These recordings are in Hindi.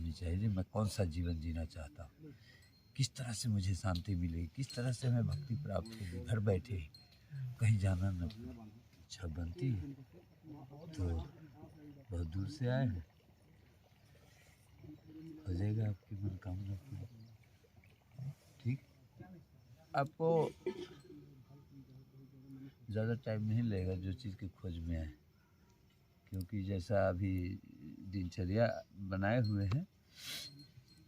होनी चाहिए, मैं कौन सा जीवन जीना चाहता हूँ, किस तरह से मुझे शांति मिलेगी, किस तरह से हमें भक्ति प्राप्त होगी, घर बैठे कहीं जाना न पड़े। इच्छा बनती है तो बहुत दूर से आए हैं, हो जाएगा आपकी मनोकामना पूरी। ठीक, आपको ज़्यादा टाइम नहीं लगेगा जो चीज़ की खोज में आए, क्योंकि जैसा अभी दिनचर्या बनाए हुए हैं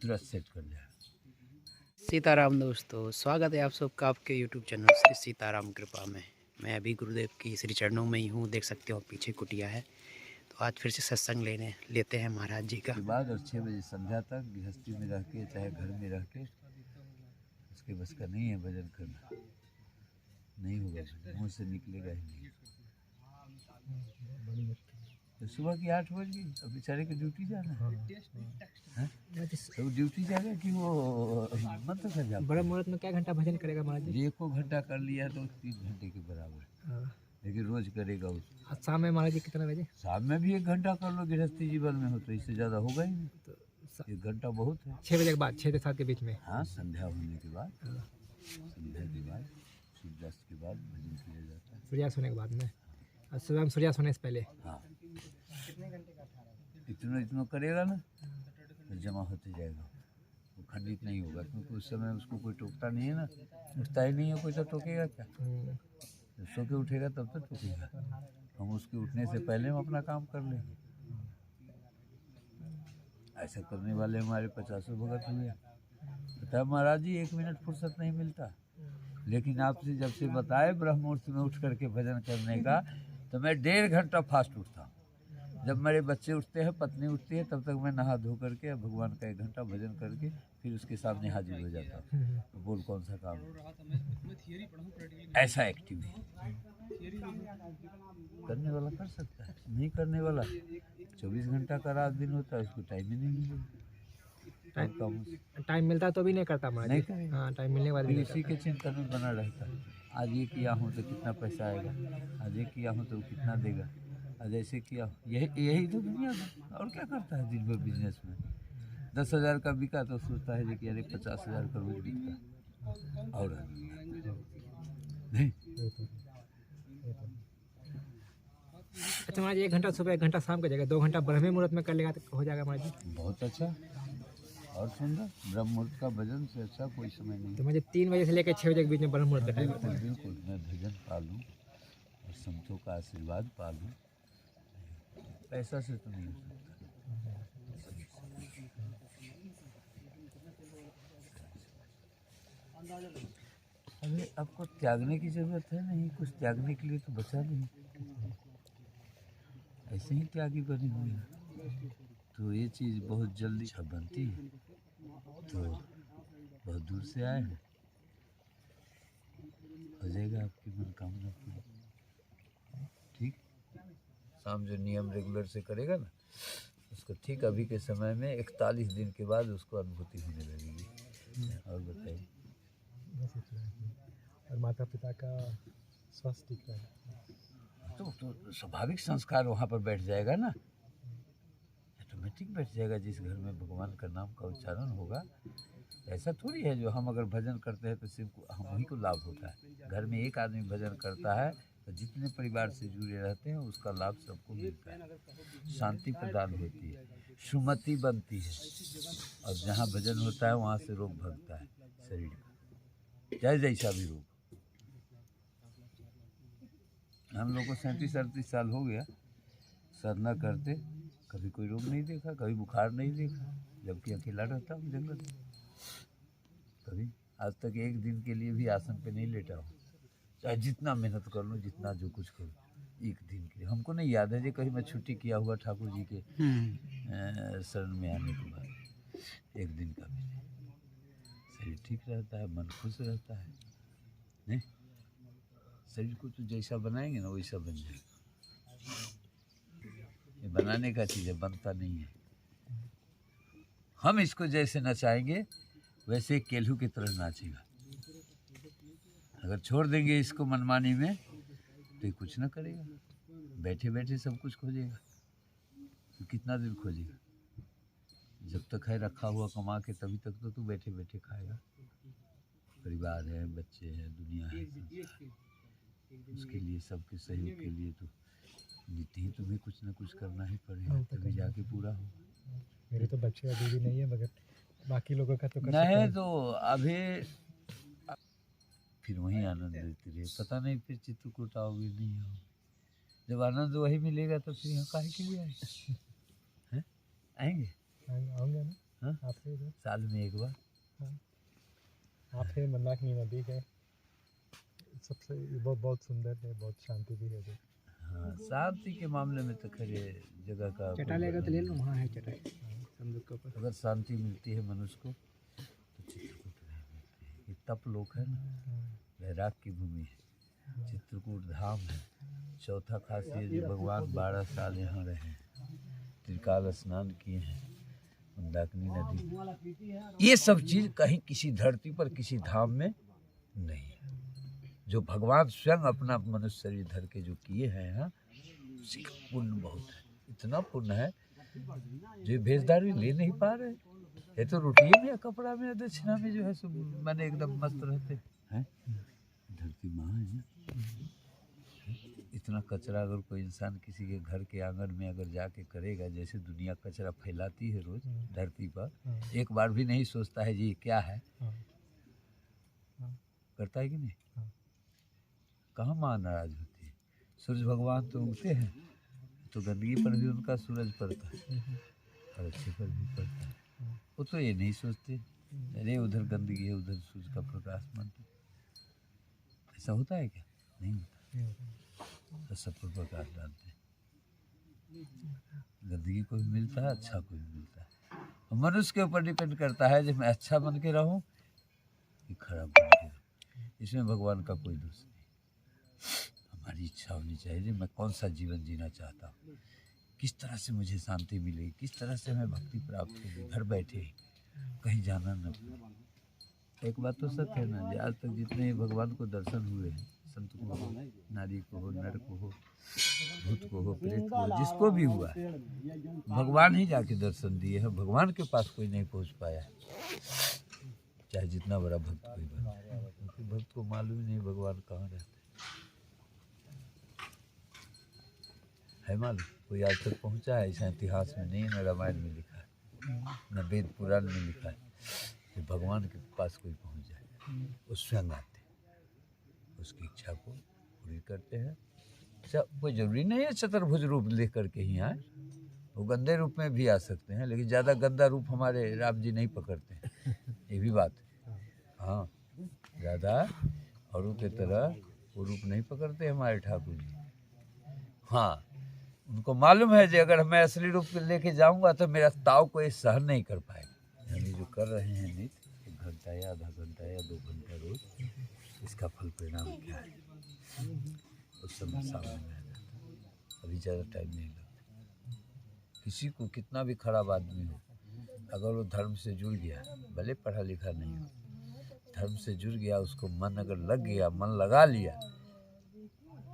तुरंत सेट कर जाए। सीताराम दोस्तों, स्वागत है आप सबका आपके YouTube चैनल श्री सीताराम कृपा में। मैं अभी गुरुदेव की श्री चरणों में ही हूँ, देख सकते हो पीछे कुटिया है। तो आज फिर से सत्संग लेते हैं महाराज जी का। के बाद और 6 बजे संध्या तक गृहस्थी में रह के चाहे घर में रह के उसके बस का नहीं है भजन करना, नहीं होगा, मुँह से निकलेगा ही नहीं। तो सुबह की 8 बज गई, अब बेचारे को ड्यूटी जाना है, तो ड्यूटी जाएगा कि वो मंत्र कर जाए। बड़ा मुहूर्त में क्या घंटा भजन करेगा महाराज जी? 1 घंटा कर लिया तो 3 घंटे के बराबर, लेकिन रोज करेगा उसको। आज शाम में महाराज जी कितना बजे? शाम में भी 1 घंटा कर लो, गृहस्थी जीवन में हो तो इससे ज़्यादा होगा ही नहीं, तो 1 घंटा बहुत है। 6 बजे के बाद, 6 से 7 के बीच में। हाँ, संध्या होने के बाद, संध्या के बाद, सूर्यास्त के बाद भजन किया जाता है। सूर्यास्त होने के बाद में, और सुबह में सूर्यास्त होने से पहले। हाँ, इतना करेगा ना तो जमा होते जाएगा, वो खंडित नहीं होगा, क्योंकि उस समय उसको कोई टोकता नहीं है ना, उठता ही नहीं है कोई, तो टोकेगा क्या? जब सो के उठेगा तब तो टोकेगा। हम उसके उठने से पहले हम अपना काम कर लेंगे। ऐसा करने वाले हमारे 50 भगत हुए। बताया महाराज जी 1 मिनट फुर्सत नहीं मिलता, लेकिन आपसे जब से बताए ब्रह्म मुहूर्त में उठ करके भजन करने का, तो मैं 1.5 घंटा फास्ट उठता हूँ। जब मेरे बच्चे उठते हैं, पत्नी उठती है, तब तक मैं नहा धो करके भगवान का 1 घंटा भजन करके फिर उसके सामने हाजिर हो जाता हूँ। तो बोल कौन सा काम है? ऐसा एक्टिव है, करने वाला कर सकता है, नहीं करने वाला 24 घंटा का रात दिन होता है, उसको टाइम ही नहीं मिलेगा। टाइम मिलता है तो भी नहीं करता महाराज नहीं जी। करेगा। हाँ, टाइम मिलने के बाद भी नहीं इसी के चिंतन में बना रहता है। आज ये किया हूँ तो कितना पैसा आएगा, आज ये किया हूँ तो वो कितना देगा, आज ऐसे किया, यही तो दुनिया में। और क्या करता है दिन भर बिजनेस में? 10,000 का बिका तो सोचता है कि अरे 50,000 का रोज बिकता, और नहीं। अच्छा महाराज जी, 1 घंटा सुबह 1 घंटा शाम का जगह 2 घंटा ब्रह्म मुहूर्त में कर लेगा तो हो जाएगा महाराज जी? बहुत अच्छा और सुंदर, ब्रह्म मुहूर्त का भजन से अच्छा कोई समय नहीं। तो मुझे 3 बजे से लेकर 6 बजे के बीच में ब्रह्म मुहूर्त का टाइम होता है। बिल्कुल मैं भजन पालूँ और संतों का आशीर्वाद पालूँ, पैसा से तो नहीं हो सकता। अरे आपको त्यागने की जरूरत है नहीं, कुछ त्यागने के लिए तो बचा नहीं, ऐसे ही त्यागी बनी हुई है। तो ये चीज़ बहुत जल्दी बनती है, तो बहुत दूर से आए हैं, हो जाएगा आपकी मनोकामना पूरी। ठीक, शाम जो नियम रेगुलर से करेगा ना, उसको ठीक अभी के समय में 41 दिन के बाद उसको अनुभूति होने लगेगी। और बताइए, और माता पिता का स्वास्थ्य ठीक है तो स्वाभाविक संस्कार वहाँ पर बैठ जाएगा ना, ऑटोमेटिक बैठ जाएगा। जिस घर में भगवान का नाम का उच्चारण होगा, ऐसा थोड़ी है जो हम अगर भजन करते हैं तो सिर्फ हम ही को लाभ होता है। घर में एक आदमी भजन करता है तो जितने परिवार से जुड़े रहते हैं उसका लाभ सबको मिलता है, शांति प्रदान होती है, सुमति बनती है, और जहाँ भजन होता है वहाँ से रोग भागता है शरीर का, चाहे जैसा भी रोग। हम लोग को 37-38 साल हो गया साधना करते, कभी कोई रोग नहीं देखा, कभी बुखार नहीं देखा, जबकि अकेला रहता हूँ जंगल में। कभी आज तक एक दिन के लिए भी आसन पे नहीं लेटा हूँ, चाहे जितना मेहनत कर लूँ, जितना जो कुछ करूँ, एक दिन के लिए हमको नहीं याद है कि कहीं मैं छुट्टी किया हुआ ठाकुर जी के शरण में आने के बाद एक दिन का भी नहीं। शरीर ठीक रहता है, मन खुश रहता है, नहीं? शरीर को तो जैसा बनाएंगे ना वैसा बन जाएगा। ये बनाने का चीज़ है, बनता नहीं है। हम इसको जैसे नचाएंगे वैसे केलू की तरह नाचेगा। अगर छोड़ देंगे इसको मनमानी में तो ये कुछ ना करेगा, बैठे बैठे सब कुछ खोजेगा। तो कितना दिन खोजेगा? जब तक है रखा हुआ कमा के तभी तक तो तू बैठे बैठे खाएगा। परिवार है, बच्चे हैं, दुनिया है, उसके लिए सबके सहयोग के लिए तो नित्य ही तुम्हें कुछ ना कुछ करना ही पड़ेगा, तभी जाके पूरा हो। मेरे तो बच्चे अभी भी नहीं है, मगर बाकी लोगों का तो कर सकते नहीं हैं। तो अभी फिर वही आनंद लेते रहे, पता नहीं फिर चित्रकूट आओगे नहीं आओगे। जब आनंद वही मिलेगा तो फिर यहाँ काहे के लिए आएंगे? हैं? आएंगे आऊँगा ना। हाँ? आप है इधर, साल में एक बार। आप है मंदाकिनी नदी है, सबसे बहुत बहुत सुंदर है, बहुत शांति भी है इधर। हाँ, शांति के मामले में तो खैर जगह का चटा लेगा तो ले लो, वहाँ है चटाई संदूक के ऊपर। अगर शांति मिलती है मनुष्य को तो चित्रकूट में मिलती है। ये तप लोक है ना, वैराग की भूमि है, चित्रकूट धाम है। चौथा खासियत जो भगवान 12 साल यहाँ रहे हैं, त्रिकाल स्नान किए हैं, मंदाकिनी नदी, ये सब चीज़ कहीं किसी धरती पर किसी धाम में नहीं है। जो भगवान स्वयं अपना मनुष्य शरीर धर के जो किए हैं यहाँ, उसी का पुण्य बहुत है। इतना पुण्य है जो भेजदारी ले नहीं पा रहे। ये तो रोटिए में, कपड़ा में, दक्षिणा में जो है सब मैंने एकदम मस्त रहते हैं। धरती माँ है ना, इतना कचरा अगर कोई इंसान किसी के घर के आंगन में अगर जाके करेगा, जैसे दुनिया कचरा फैलाती है रोज धरती पर, एक बार भी नहीं सोचता है जी ये क्या है, करता है कि नहीं? कहाँ माँ नाराज होती है? सूरज भगवान तो उगते हैं तो गंदगी पर भी उनका सूरज पड़ता है और अच्छे पर भी पड़ता है। वो तो ये नहीं सोचते अरे उधर गंदगी है, उधर सूरज का प्रकाश मानते। ऐसा होता है क्या? नहीं होता। तो सब पर प्रकाश डालते हैं। गंदगी को भी मिलता है, अच्छा को भी मिलता है। और मनुष्य के ऊपर डिपेंड करता है कि मैं अच्छा बन के रहूं कि खराब बन के रहूं। इसमें भगवान का कोई दोष नहीं। हमारी इच्छा होनी चाहिए मैं कौन सा जीवन जीना चाहता हूँ, किस तरह से मुझे शांति मिलेगी, किस तरह से हमें भक्ति प्राप्त होगी, घर बैठे ही कहीं जाना न पड़े। एक बात तो सत्य है ना, आज तक जितने भगवान को दर्शन हुए हैं, संत को हो, नारी को हो, नर को हो, भूत को हो, प्रेत को हो, जिसको भी हुआ है भगवान ही जाके दर्शन दिए हैं। भगवान के पास कोई नहीं पहुँच पाया है, चाहे जितना बड़ा भक्त कोई बन जाए, क्योंकि भक्त को मालूम ही नहीं भगवान कहाँ रहते है। मालूम कोई आज तक पहुँचा है? ऐसा इतिहास में नहीं, न रामायण में लिखा है, न वेद पुराण में लिखा है कि भगवान के पास कोई पहुँच जाए। वो स्वयं आते हैं, उसकी इच्छा को पूरी करते हैं। कोई जरूरी नहीं है चतुर्भुज रूप लेकर के ही आए, वो गंदे रूप में भी आ सकते हैं, लेकिन ज़्यादा गंदा रूप हमारे राम जी नहीं पकड़ते हैं, ये भी बात है। हाँ, ज़्यादा औरों के तरह वो रूप नहीं पकड़ते हमारे ठाकुर जी। हाँ, उनको मालूम है कि अगर मैं असली रूप लेके जाऊंगा तो मेरा ताव को ये सहन नहीं कर पाएगा। यानी जो कर रहे हैं नित्य 1 घंटा या आधा घंटा या 2 घंटा रोज, इसका फल परिणाम क्या है उस समय सामने में आ जाता है। अभी ज़्यादा टाइम नहीं लगता। किसी को कितना भी खराब आदमी हो, अगर वो धर्म से जुड़ गया, भले पढ़ा लिखा नहीं हो, धर्म से जुड़ गया, उसको मन अगर लग गया, मन लगा लिया,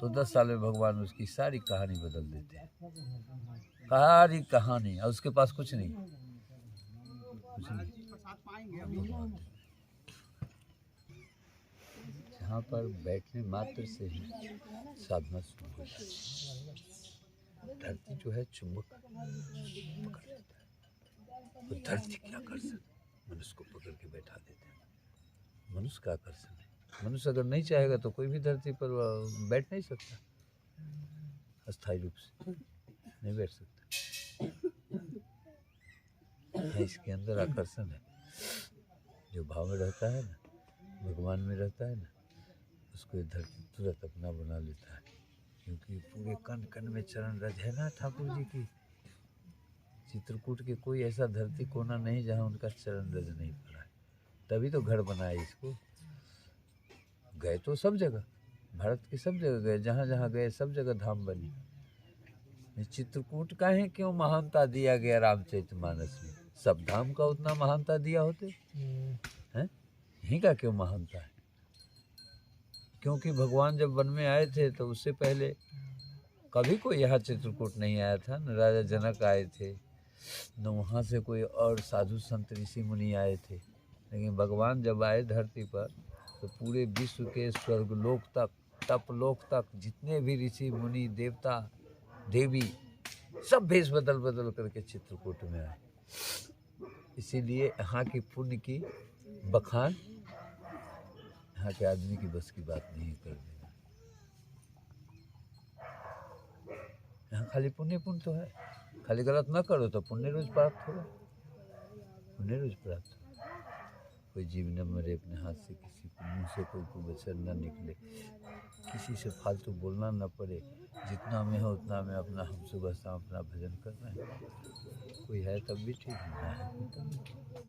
तो 10 साल में भगवान उसकी सारी कहानी बदल देते हैं, सारी कहानी। और उसके पास कुछ नहीं, कुछ नहीं। जहाँ पर बैठने मात्र से ही साधना शुरू हो जाती है। धरती जो है चुंबक पकड़ लेता है, तो धरती की आकर्षण मनुष्य को पकड़ के बैठा देते हैं। मनुष्य का आकर्षण है। मनुष्य अगर नहीं चाहेगा तो कोई भी धरती पर बैठ नहीं सकता, अस्थायी रूप से नहीं बैठ सकता। इसके अंदर आकर्षण है, जो भाव में रहता है ना, भगवान में रहता है ना, उसको धरती तुरंत अपना बना लेता है, क्योंकि पूरे कण कण में चरण रज है ना ठाकुर जी की। चित्रकूट के कोई ऐसा धरती कोना नहीं जहाँ उनका चरण रज नहीं पड़ा है, तभी तो घर बनाया इसको। गए तो सब जगह, भारत की सब जगह गए, जहाँ जहाँ गए सब जगह धाम बनी। चित्रकूट का है क्यों महानता दिया गया रामचरितमानस में? सब धाम का उतना महानता दिया होते हैं, यहीं का क्यों महानता है? क्योंकि भगवान जब वन में आए थे तो उससे पहले कभी कोई यहाँ चित्रकूट नहीं आया था न। राजा जनक आए थे, न वहाँ से कोई और साधु संत ऋषि मुनि आए थे, लेकिन भगवान जब आए धरती पर तो पूरे विश्व के स्वर्गलोक तक, तपलोक तक जितने भी ऋषि मुनि देवता देवी सब भेष बदल बदल करके चित्रकूट में आए। इसीलिए यहाँ की पुण्य की बखान यहाँ के आदमी की बस की बात नहीं कर देगा। यहाँ खाली पुण्य पुण्य तो है, खाली गलत ना करो तो पुण्य रोज प्राप्त होगा, पुण्य रोज प्राप्त होगा। कोई जीव न मरे अपने हाथ से, किसी को मुँह से कोई वचन न निकले, किसी से फालतू बोलना न पड़े, जितना में हो उतना में अपना हम सुबह शाम अपना भजन कर रहे हैं। कोई है तब भी ठीक, नहीं है तब भी ठीक।